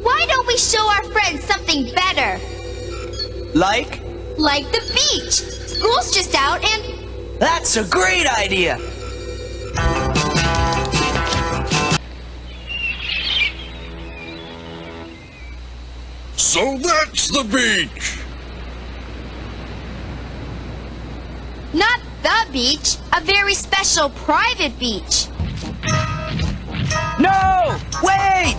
Why don't we show our friends something better? Like? Like the beach. School's just out and... That's a great idea! So that's the beach! Not the beach, a very special private beach. No! Wait!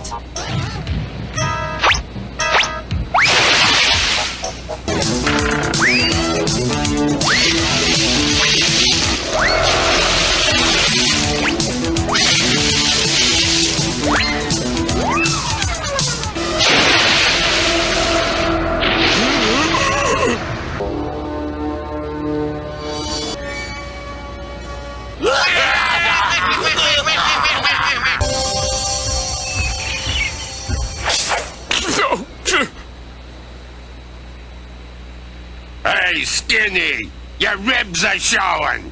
Hey, Skinny! Your ribs are showing!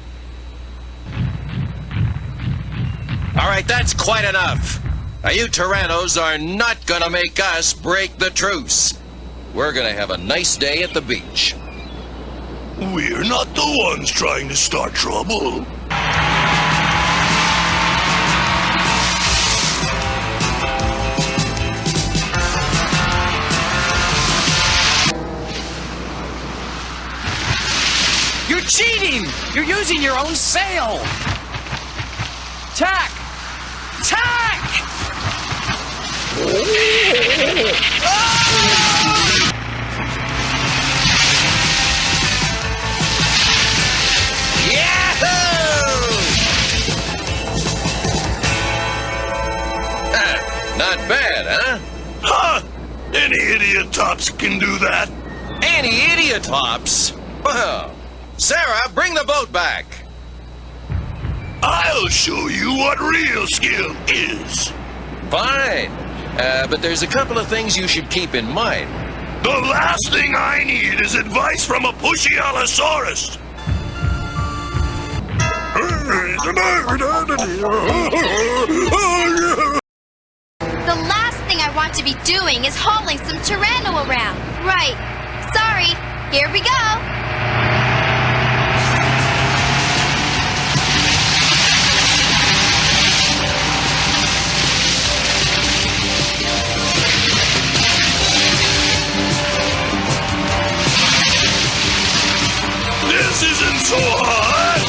All right, that's quite enough. Now, you Tyrannos are not gonna make us break the truce. We're gonna have a nice day at the beach. We're not the ones trying to start trouble. You're cheating! You're using your own sail! Tack! Tack! Not bad, huh? Huh? Any idiot tops can do that. Any idiot tops? Well, Sarah, bring the boat back. I'll show you what real skill is. Fine. But there's a couple of things you should keep in mind. The last thing I need is advice from a pushy Allosaurus. The last thing I want to be doing is hauling some Tyranno around. Right. Sorry. Here we go. This isn't so hard.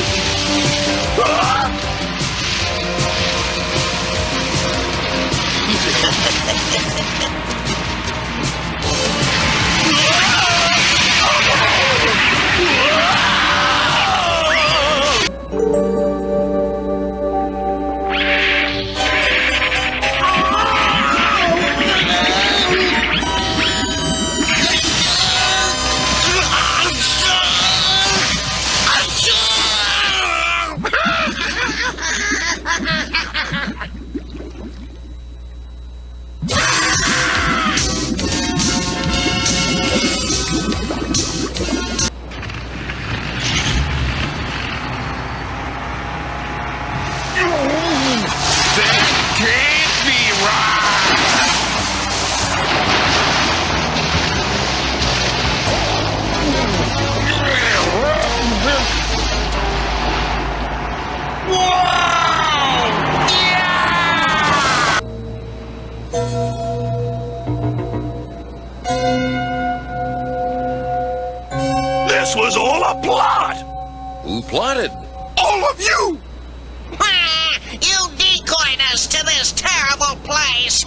Ah! This was all a plot! Who plotted? All of you! You decoyed us to this terrible place.